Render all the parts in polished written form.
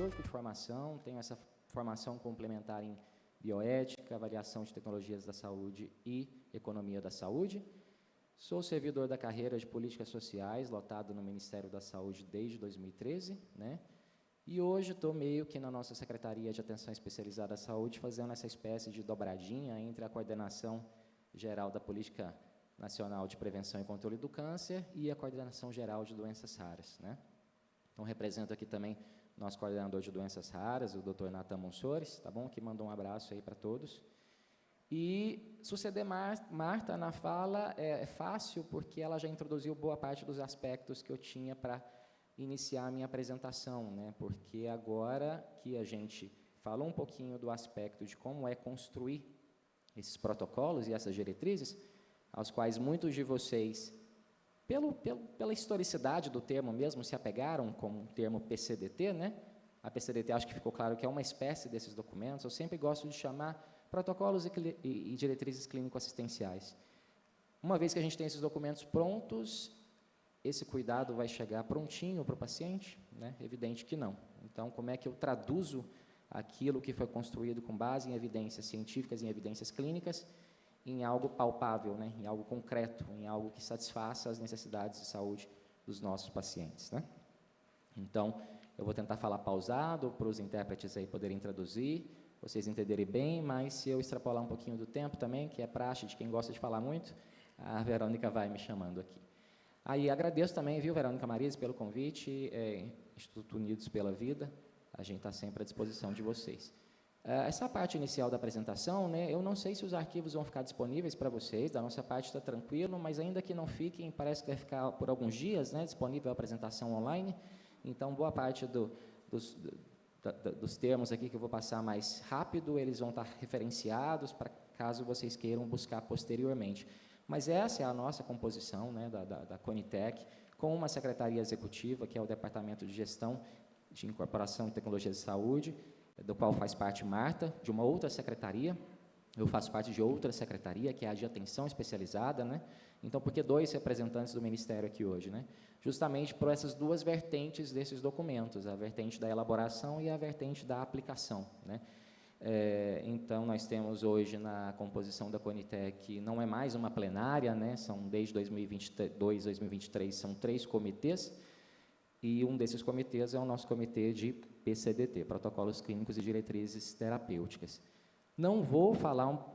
farmacêutico de formação, tenho essa formação complementar em bioética, avaliação de tecnologias da saúde e economia da saúde. Sou servidor da carreira de políticas sociais, lotado no Ministério da Saúde desde 2013, né? E hoje estou meio que na nossa Secretaria de Atenção Especializada à Saúde, fazendo essa espécie de dobradinha entre a coordenação geral da Política Nacional de Prevenção e Controle do Câncer e a coordenação geral de doenças raras, né? Então, represento aqui também nosso coordenador de doenças raras, o Dr. Nathan Monsores, tá bom? Que mandou um abraço aí para todos. E suceder Marta na fala é fácil, porque ela já introduziu boa parte dos aspectos que eu tinha para iniciar a minha apresentação, né? Porque agora que a gente falou um pouquinho do aspecto de como é construir esses protocolos e essas diretrizes, aos quais muitos de vocês, pela historicidade do termo mesmo, se apegaram com o termo PCDT, né? A PCDT, acho que ficou claro que é uma espécie desses documentos. Eu sempre gosto de chamar protocolos e diretrizes clínico-assistenciais. Uma vez que a gente tem esses documentos prontos, esse cuidado vai chegar prontinho para o paciente, né? Evidente que não. Então, como é que eu traduzo aquilo que foi construído com base em evidências científicas, em evidências clínicas, em algo palpável, né? Em algo concreto, em algo que satisfaça as necessidades de saúde dos nossos pacientes, né? Então, eu vou tentar falar pausado para os intérpretes aí poderem traduzir, vocês entenderem bem, mas se eu extrapolar um pouquinho do tempo também, que é praxe de quem gosta de falar muito, a Verônica vai me chamando aqui. Aí agradeço também, viu, Verônica Marise, pelo convite, Instituto Unidos pela Vida, a gente está sempre à disposição de vocês. Essa parte inicial da apresentação, né, eu não sei se os arquivos vão ficar disponíveis para vocês, da nossa parte está tranquilo, mas ainda que não fiquem, parece que vai ficar por alguns dias, né, disponível a apresentação online, então boa parte dos termos aqui que eu vou passar mais rápido, eles vão estar referenciados para caso vocês queiram buscar posteriormente. Mas essa é a nossa composição, né, da Conitec, com uma secretaria executiva, que é o Departamento de Gestão de Incorporação e Tecnologia de Saúde, do qual faz parte Marta, de uma outra secretaria. Eu faço parte de outra secretaria, que é a de Atenção Especializada, né? Então, por que 2 representantes do Ministério aqui hoje, né? Justamente por essas 2 vertentes desses documentos, a vertente da elaboração e a vertente da aplicação, né? Então, nós temos hoje na composição da Conitec, não é mais uma plenária, né? São, desde 2022, 2023, são 3 comitês, e um desses comitês é o nosso comitê de PCDT, Protocolos Clínicos e Diretrizes Terapêuticas. Não vou falar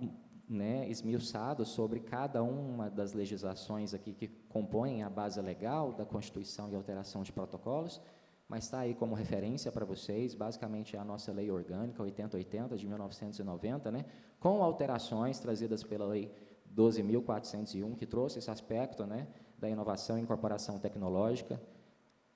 esmiuçado sobre cada uma das legislações aqui que compõem a base legal da Constituição e alteração de protocolos, mas está aí como referência para vocês, basicamente é a nossa Lei Orgânica 8080 de 1990, né, com alterações trazidas pela Lei 12.401, que trouxe esse aspecto, né, da inovação e incorporação tecnológica,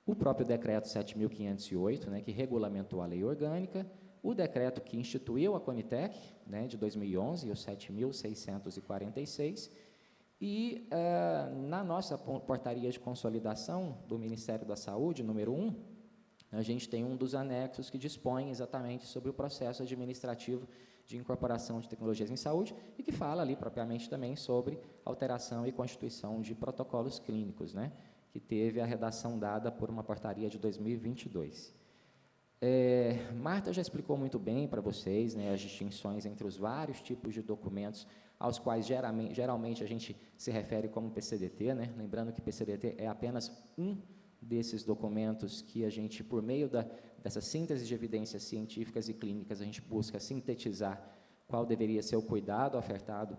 o próprio Decreto 7.508, né, que regulamentou a Lei Orgânica, o decreto que instituiu a Conitec, né, de 2011, o 7.646, e na nossa portaria de consolidação do Ministério da Saúde, número 1, a gente tem um dos anexos que dispõe exatamente sobre o processo administrativo de incorporação de tecnologias em saúde e que fala ali propriamente também sobre alteração e constituição de protocolos clínicos, né, que teve a redação dada por uma portaria de 2022. Marta já explicou muito bem para vocês, né, as distinções entre os vários tipos de documentos aos quais geralmente a gente se refere como PCDT, né? Lembrando que PCDT é apenas um desses documentos que a gente, por meio dessa síntese de evidências científicas e clínicas, a gente busca sintetizar qual deveria ser o cuidado ofertado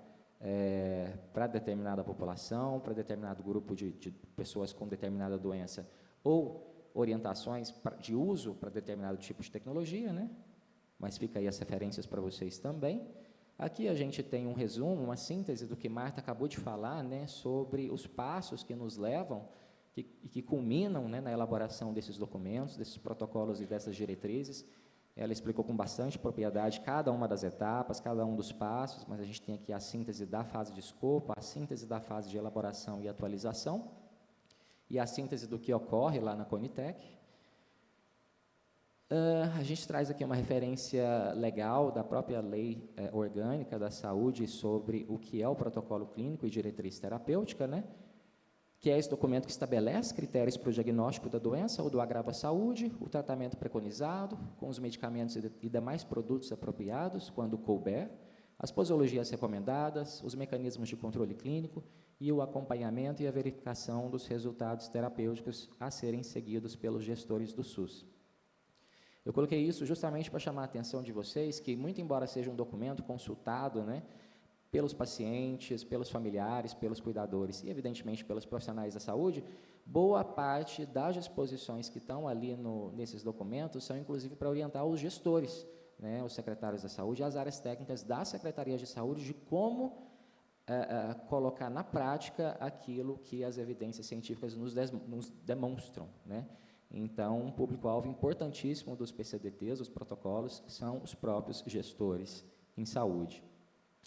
para determinada população, para determinado grupo de pessoas com determinada doença, ou orientações de uso para determinado tipo de tecnologia, né? Mas fica aí as referências para vocês também. Aqui a gente tem um resumo, uma síntese do que Marta acabou de falar, né, sobre os passos que nos levam e que culminam, né, na elaboração desses documentos, desses protocolos e dessas diretrizes. Ela explicou com bastante propriedade cada uma das etapas, cada um dos passos, mas a gente tem aqui a síntese da fase de escopo, a síntese da fase de elaboração e atualização, e a síntese do que ocorre lá na Conitec. A gente traz aqui uma referência legal da própria Lei Orgânica da Saúde sobre o que é o protocolo clínico e diretriz terapêutica, né? que é esse documento que estabelece critérios para o diagnóstico da doença ou do agravo à saúde, o tratamento preconizado, com os medicamentos e demais produtos apropriados, quando couber, as posologias recomendadas, os mecanismos de controle clínico e o acompanhamento e a verificação dos resultados terapêuticos a serem seguidos pelos gestores do SUS. Eu coloquei isso justamente para chamar a atenção de vocês que, muito embora seja um documento consultado, né, pelos pacientes, pelos familiares, pelos cuidadores e, evidentemente, pelos profissionais da saúde, boa parte das disposições que estão ali nesses documentos são, inclusive, para orientar os gestores, né, os secretários da saúde e as áreas técnicas da Secretaria de Saúde de como colocar na prática aquilo que as evidências científicas nos demonstram, né? Então, um público-alvo importantíssimo dos PCDTs, os protocolos, são os próprios gestores em saúde.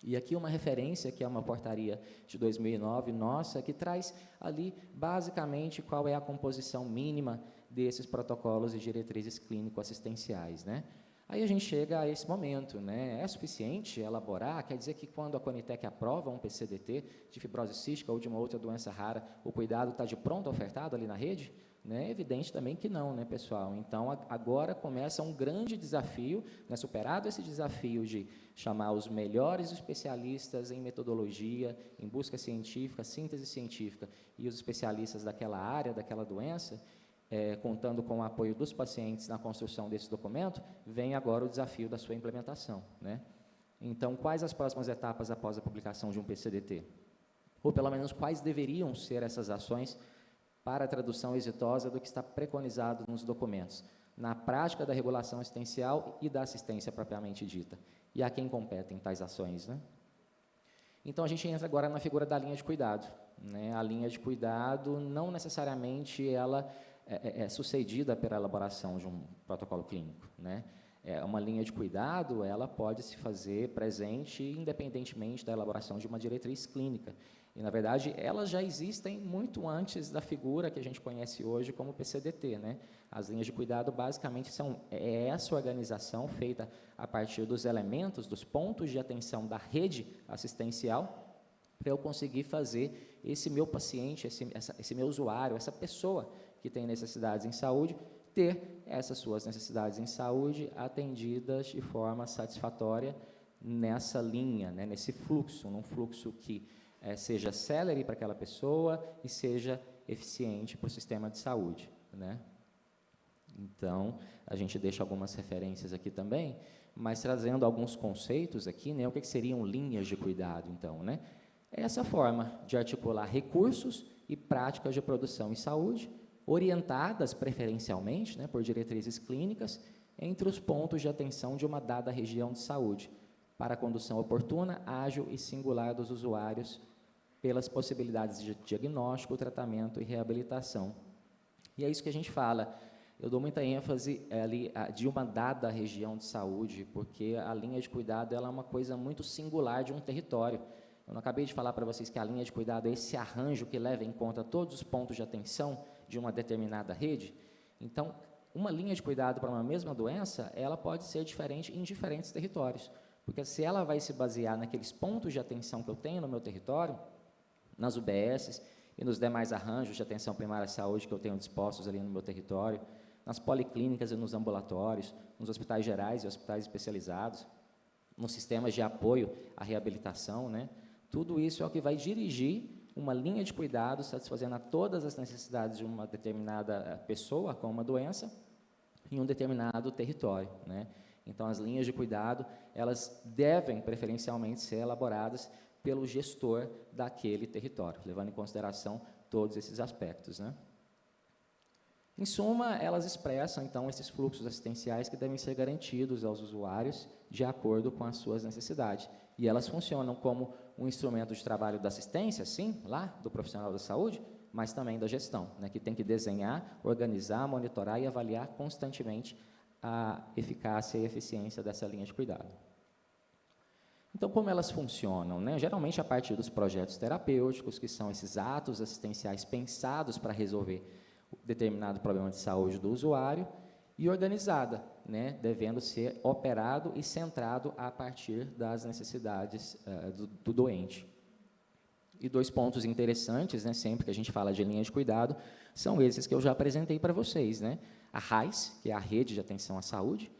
E aqui uma referência, que é uma portaria de 2009, nossa, que traz ali, basicamente, qual é a composição mínima desses protocolos e diretrizes clínico-assistenciais, né? Aí a gente chega a esse momento, né? É suficiente elaborar? Quer dizer que quando a Conitec aprova um PCDT de fibrose cística ou de uma outra doença rara, o cuidado está de pronto ofertado ali na rede? Né? É evidente também que não, né, pessoal? Então, agora começa um grande desafio, né? Superado esse desafio de chamar os melhores especialistas em metodologia, em busca científica, síntese científica, e os especialistas daquela área, daquela doença, contando com o apoio dos pacientes na construção desse documento, vem agora o desafio da sua implementação, né? Então, quais as próximas etapas após a publicação de um PCDT? Ou, pelo menos, quais deveriam ser essas ações para a tradução exitosa do que está preconizado nos documentos, na prática da regulação assistencial e da assistência propriamente dita? E a quem competem tais ações, né? Então, a gente entra agora na figura da linha de cuidado, né? A linha de cuidado, não necessariamente ela é sucedida pela elaboração de um protocolo clínico, né? Uma linha de cuidado, ela pode se fazer presente independentemente da elaboração de uma diretriz clínica. E, na verdade, elas já existem muito antes da figura que a gente conhece hoje como PCDT, né? As linhas de cuidado, basicamente, são essa organização feita a partir dos elementos, dos pontos de atenção da rede assistencial, para eu conseguir fazer esse meu paciente, esse meu usuário, essa pessoa que tem necessidades em saúde, ter essas suas necessidades em saúde atendidas de forma satisfatória nessa linha, né, nesse fluxo, num fluxo que seja célere para aquela pessoa e seja eficiente para o sistema de saúde, né? Então, a gente deixa algumas referências aqui também, mas trazendo alguns conceitos aqui, né, o que seriam linhas de cuidado, então, né? É essa forma de articular recursos e práticas de produção em saúde, orientadas preferencialmente, né, por diretrizes clínicas, entre os pontos de atenção de uma dada região de saúde, para a condução oportuna, ágil e singular dos usuários, pelas possibilidades de diagnóstico, tratamento e reabilitação. E é isso que a gente fala. Eu dou muita ênfase ali de uma dada região de saúde, porque a linha de cuidado ela é uma coisa muito singular de um território. Eu não acabei de falar para vocês que a linha de cuidado é esse arranjo que leva em conta todos os pontos de atenção de uma determinada rede. Então, uma linha de cuidado para uma mesma doença, ela pode ser diferente em diferentes territórios, porque se ela vai se basear naqueles pontos de atenção que eu tenho no meu território, nas UBSs e nos demais arranjos de atenção primária à saúde que eu tenho dispostos ali no meu território, nas policlínicas e nos ambulatórios, nos hospitais gerais e hospitais especializados, nos sistemas de apoio à reabilitação, né? Tudo isso é o que vai dirigir uma linha de cuidado, satisfazendo a todas as necessidades de uma determinada pessoa com uma doença em um determinado território, né? Então, as linhas de cuidado, elas devem, preferencialmente, ser elaboradas pelo gestor daquele território, levando em consideração todos esses aspectos, né? Em suma, elas expressam, então, esses fluxos assistenciais que devem ser garantidos aos usuários de acordo com as suas necessidades. E elas funcionam como um instrumento de trabalho da assistência, sim, lá, do profissional da saúde, mas também da gestão, né, que tem que desenhar, organizar, monitorar e avaliar constantemente a eficácia e eficiência dessa linha de cuidado. Então, como elas funcionam, né? Geralmente a partir dos projetos terapêuticos, que são esses atos assistenciais pensados para resolver determinado problema de saúde do usuário, e organizada, né? Devendo ser operado e centrado a partir das necessidades do doente. E 2 pontos interessantes, né, sempre que a gente fala de linha de cuidado, são esses que eu já apresentei para vocês, né? A RAIS, que é a Rede de Atenção à Saúde,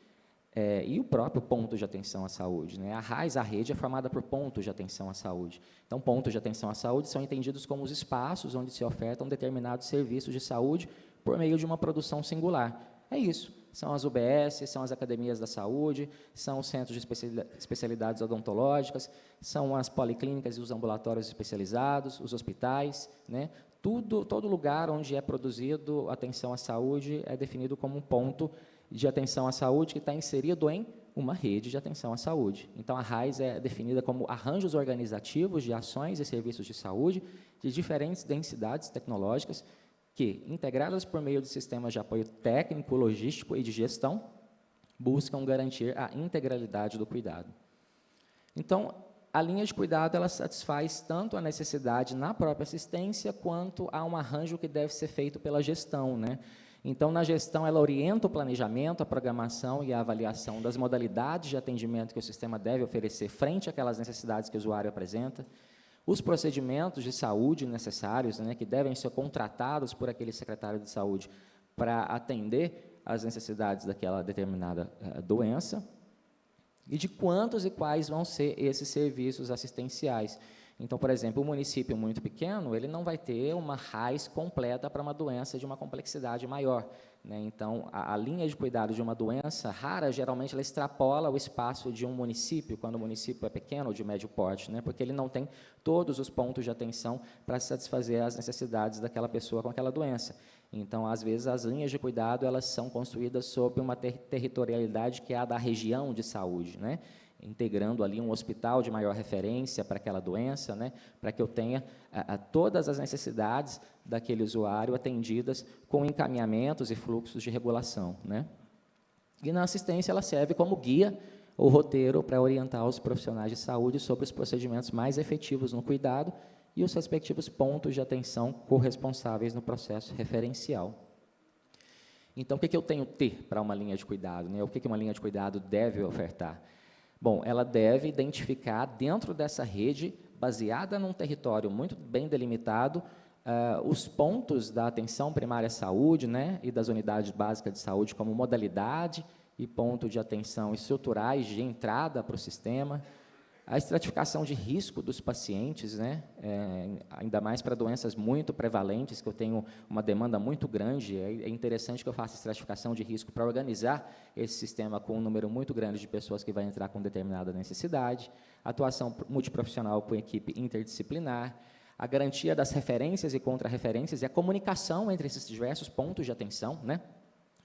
e o próprio ponto de atenção à saúde, né? A RAIS, a rede, é formada por pontos de atenção à saúde. Então, pontos de atenção à saúde são entendidos como os espaços onde se ofertam determinados serviços de saúde por meio de uma produção singular. É isso. São as UBS, são as academias da saúde, são os centros de especialidades odontológicas, são as policlínicas e os ambulatórios especializados, os hospitais, né? Todo lugar onde é produzido atenção à saúde é definido como um ponto de atenção à saúde que está inserido em uma rede de atenção à saúde. Então, a RAIS é definida como arranjos organizativos de ações e serviços de saúde de diferentes densidades tecnológicas que, integradas por meio de sistemas de apoio técnico, logístico e de gestão, buscam garantir a integralidade do cuidado. Então, a linha de cuidado ela satisfaz tanto a necessidade na própria assistência, quanto a um arranjo que deve ser feito pela gestão, né? Então, na gestão, ela orienta o planejamento, a programação e a avaliação das modalidades de atendimento que o sistema deve oferecer frente àquelas necessidades que o usuário apresenta, os procedimentos de saúde necessários, né, que devem ser contratados por aquele secretário de saúde para atender às necessidades daquela determinada doença, e de quantos e quais vão ser esses serviços assistenciais. Então, por exemplo, um município muito pequeno, ele não vai ter uma RAIS completa para uma doença de uma complexidade maior, né? Então, a linha de cuidado de uma doença rara, geralmente, ela extrapola o espaço de um município, quando o município é pequeno ou de médio porte, né? Porque ele não tem todos os pontos de atenção para satisfazer as necessidades daquela pessoa com aquela doença. Então, às vezes, as linhas de cuidado elas são construídas sob uma territorialidade que é a da região de saúde, né? Integrando ali um hospital de maior referência para aquela doença, né, para que eu tenha todas as necessidades daquele usuário atendidas com encaminhamentos e fluxos de regulação, né. E na assistência ela serve como guia ou roteiro para orientar os profissionais de saúde sobre os procedimentos mais efetivos no cuidado e os respectivos pontos de atenção corresponsáveis no processo referencial. Então, o que eu tenho que ter para uma linha de cuidado, né? O que uma linha de cuidado deve ofertar? Bom, ela deve identificar dentro dessa rede, baseada num território muito bem delimitado, os pontos da atenção primária à saúde, né, e das unidades básicas de saúde como modalidade e ponto de atenção estruturais de entrada para o sistema, a estratificação de risco dos pacientes, né, ainda mais para doenças muito prevalentes, que eu tenho uma demanda muito grande, é interessante que eu faça estratificação de risco para organizar esse sistema com um número muito grande de pessoas que vai entrar com determinada necessidade, atuação multiprofissional com equipe interdisciplinar, a garantia das referências e contra-referências e a comunicação entre esses diversos pontos de atenção, né,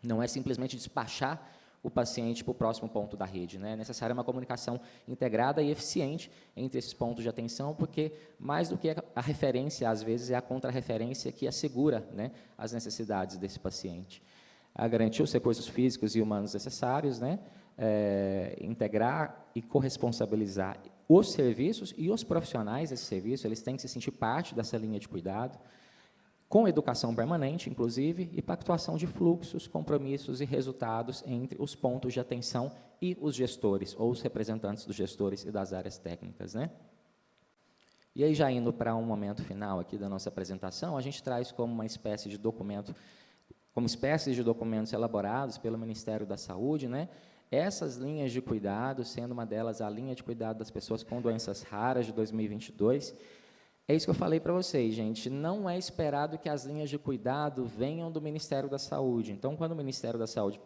não é simplesmente despachar o paciente para o próximo ponto da rede, né? É necessária uma comunicação integrada e eficiente entre esses pontos de atenção, porque, mais do que a referência, às vezes, é a contra-referência que assegura, né, as necessidades desse paciente. A garantir os recursos físicos e humanos necessários, né, integrar e corresponsabilizar os serviços e os profissionais desse serviço, eles têm que se sentir parte dessa linha de cuidado, com educação permanente, inclusive, e pactuação de fluxos, compromissos e resultados entre os pontos de atenção e os gestores, ou os representantes dos gestores e das áreas técnicas, né? E aí, já indo para um momento final aqui da nossa apresentação, a gente traz como uma espécie de documento, como espécies de documentos elaborados pelo Ministério da Saúde, né? Essas linhas de cuidado, sendo uma delas a linha de cuidado das pessoas com doenças raras de 2022, é isso que eu falei para vocês, gente, não é esperado que as linhas de cuidado venham do Ministério da Saúde. Então, quando o Ministério da Saúde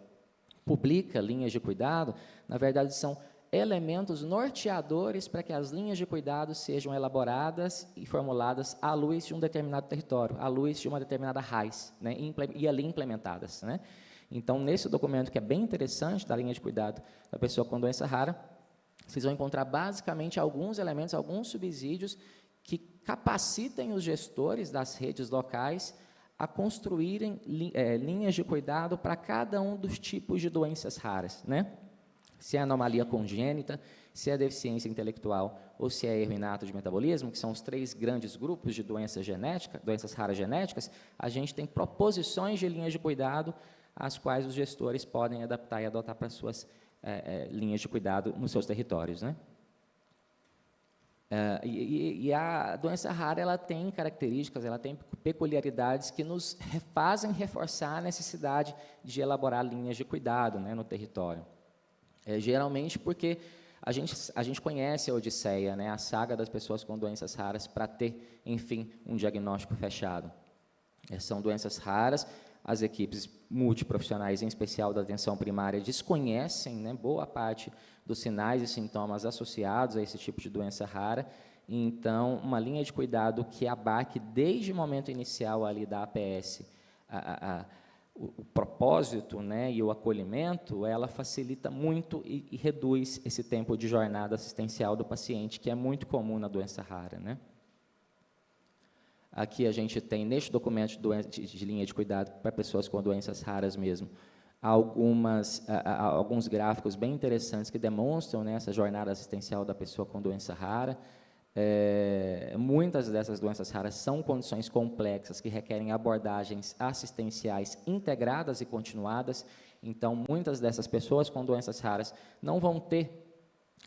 publica linhas de cuidado, na verdade, são elementos norteadores para que as linhas de cuidado sejam elaboradas e formuladas à luz de um determinado território, à luz de uma determinada RAIS, né, e ali implementadas, né. Então, nesse documento, que é bem interessante, da linha de cuidado da pessoa com doença rara, vocês vão encontrar, basicamente, alguns elementos, alguns subsídios que capacitem os gestores das redes locais a construírem linhas de cuidado para cada um dos tipos de doenças raras, né? Se é anomalia congênita, se é deficiência intelectual ou se é erro inato de metabolismo, que são os 3 grandes grupos de doenças raras genéticas, a gente tem proposições de linhas de cuidado as quais os gestores podem adaptar e adotar para suas linhas de cuidado nos seus territórios, né? E a doença rara ela tem características, ela tem peculiaridades que nos fazem reforçar a necessidade de elaborar linhas de cuidado, né, no território. Geralmente porque a gente conhece a Odisseia, né, a saga das pessoas com doenças raras para ter, enfim, um diagnóstico fechado. São doenças raras, as equipes multiprofissionais, em especial da atenção primária, desconhecem, né, boa parte dos sinais e sintomas associados a esse tipo de doença rara. Então, uma linha de cuidado que abarque desde o momento inicial ali da APS o propósito, né, e o acolhimento, ela facilita muito e reduz esse tempo de jornada assistencial do paciente, que é muito comum na doença rara, né? Aqui a gente tem, neste documento de linha de cuidado para pessoas com doenças raras mesmo, alguns gráficos bem interessantes que demonstram, né, essa jornada assistencial da pessoa com doença rara. Muitas dessas doenças raras são condições complexas que requerem abordagens assistenciais integradas e continuadas. Então, muitas dessas pessoas com doenças raras não vão ter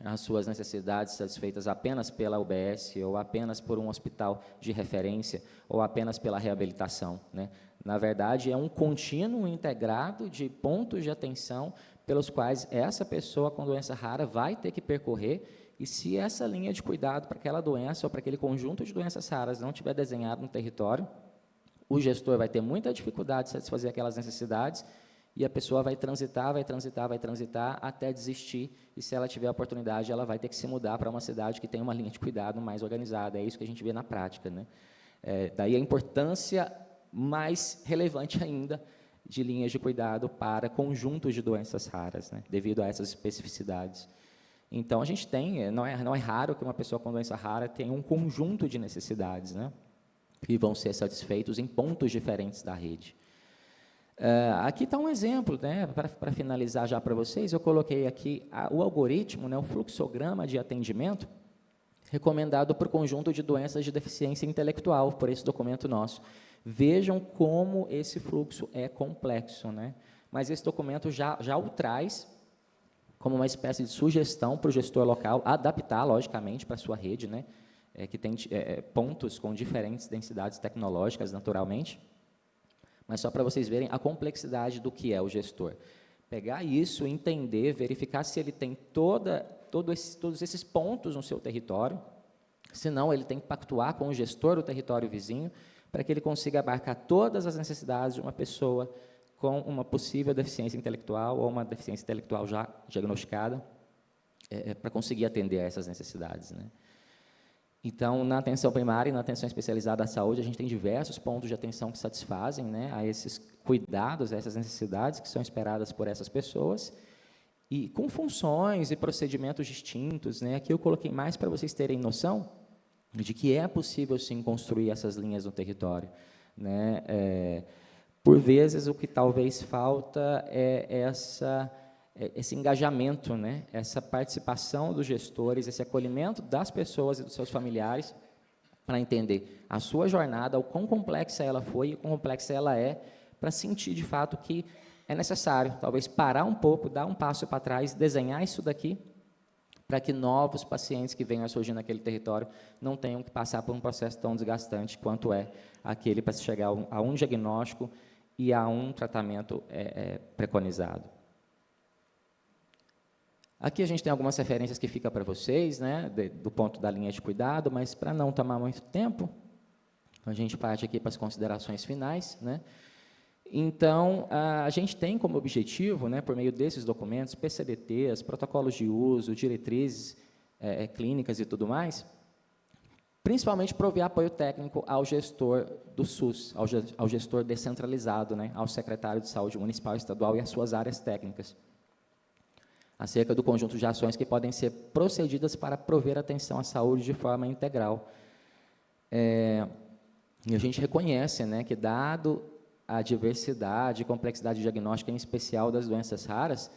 as suas necessidades satisfeitas apenas pela UBS, ou apenas por um hospital de referência, ou apenas pela reabilitação, né? Na verdade, é um contínuo integrado de pontos de atenção pelos quais essa pessoa com doença rara vai ter que percorrer, e se essa linha de cuidado para aquela doença ou para aquele conjunto de doenças raras não tiver desenhado no território, o gestor vai ter muita dificuldade de satisfazer aquelas necessidades, e a pessoa vai transitar até desistir, e se ela tiver a oportunidade, ela vai ter que se mudar para uma cidade que tem uma linha de cuidado mais organizada. É isso que a gente vê na prática, né? Daí a importância mais relevante ainda de linhas de cuidado para conjuntos de doenças raras, né, devido a essas especificidades. Então, a gente tem, não é raro que uma pessoa com doença rara tenha um conjunto de necessidades, né, que vão ser satisfeitos em pontos diferentes da rede. Aqui está um exemplo, né, para finalizar já para vocês, eu coloquei aqui o algoritmo, né, o fluxograma de atendimento recomendado para o conjunto de doenças de deficiência intelectual, por esse documento nosso. Vejam como esse fluxo é complexo, né? Mas esse documento já o traz como uma espécie de sugestão para o gestor local adaptar, logicamente, para a sua rede, né? Que tem pontos com diferentes densidades tecnológicas, naturalmente, mas só para vocês verem a complexidade do que é o gestor. Pegar isso, entender, verificar se ele tem todos esses pontos no seu território, senão ele tem que pactuar com o gestor do território vizinho, para que ele consiga abarcar todas as necessidades de uma pessoa com uma possível deficiência intelectual ou uma deficiência intelectual já diagnosticada, para conseguir atender a essas necessidades, né? Então, na atenção primária e na atenção especializada à saúde, a gente tem diversos pontos de atenção que satisfazem, né, a esses cuidados, a essas necessidades que são esperadas por essas pessoas, e com funções e procedimentos distintos, né? Aqui eu coloquei mais para vocês terem noção de que é possível, sim, construir essas linhas no território, né? Por vezes, o que talvez falta é esse engajamento, né? Essa participação dos gestores, esse acolhimento das pessoas e dos seus familiares, para entender a sua jornada, o quão complexa ela foi e o quão complexa ela é, para sentir, de fato, que é necessário, talvez, parar um pouco, dar um passo para trás, desenhar isso daqui, para que novos pacientes que venham a surgir naquele território não tenham que passar por um processo tão desgastante quanto é aquele para se chegar a um diagnóstico e a um tratamento preconizado. Aqui a gente tem algumas referências que ficam para vocês, né, do ponto da linha de cuidado, mas para não tomar muito tempo, a gente parte aqui para as considerações finais, né? Então, a gente tem como objetivo, né, por meio desses documentos, PCDTs, protocolos de uso, diretrizes clínicas e tudo mais, principalmente prover apoio técnico ao gestor do SUS, ao gestor descentralizado, né, ao secretário de saúde municipal e estadual e às suas áreas técnicas, acerca do conjunto de ações que podem ser procedidas para prover atenção à saúde de forma integral. E a gente reconhece, né, que, dado a diversidade e complexidade diagnóstica, em especial das doenças raras,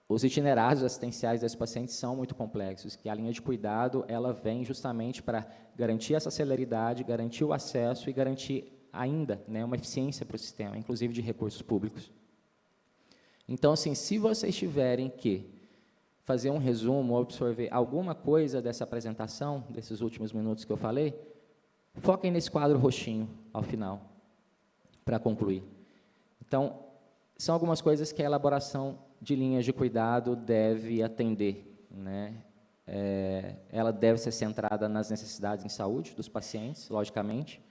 os itinerários assistenciais desses pacientes são muito complexos, que a linha de cuidado ela vem justamente para garantir essa celeridade, garantir o acesso e garantir ainda, né, uma eficiência para o sistema, inclusive de recursos públicos. Então, assim, se vocês tiverem que fazer um resumo, absorver alguma coisa dessa apresentação, desses últimos minutos que eu falei, foquem nesse quadro roxinho, ao final, para concluir. Então, são algumas coisas que a elaboração de linhas de cuidado deve atender, né? Ela deve ser centrada nas necessidades em saúde dos pacientes, logicamente,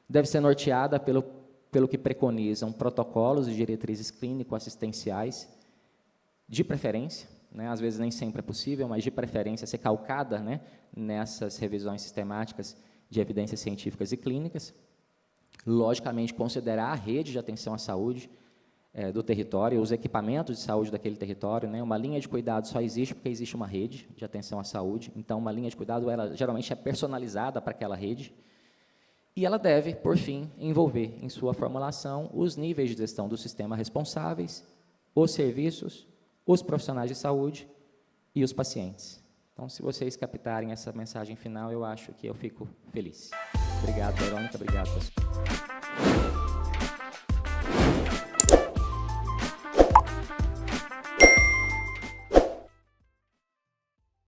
deve ser norteada pelo que preconizam protocolos e diretrizes clínico-assistenciais, de preferência, né? Às vezes nem sempre é possível, mas de preferência ser calcada, né, nessas revisões sistemáticas de evidências científicas e clínicas. Logicamente, considerar a rede de atenção à saúde do território, os equipamentos de saúde daquele território, né? Uma linha de cuidado só existe porque existe uma rede de atenção à saúde, então uma linha de cuidado, ela geralmente é personalizada para aquela rede, e ela deve, por fim, envolver em sua formulação os níveis de gestão do sistema responsáveis, os serviços, os profissionais de saúde e os pacientes. Então, se vocês captarem essa mensagem final, eu acho que eu fico feliz. Obrigado, Verônica. Obrigado, pessoal.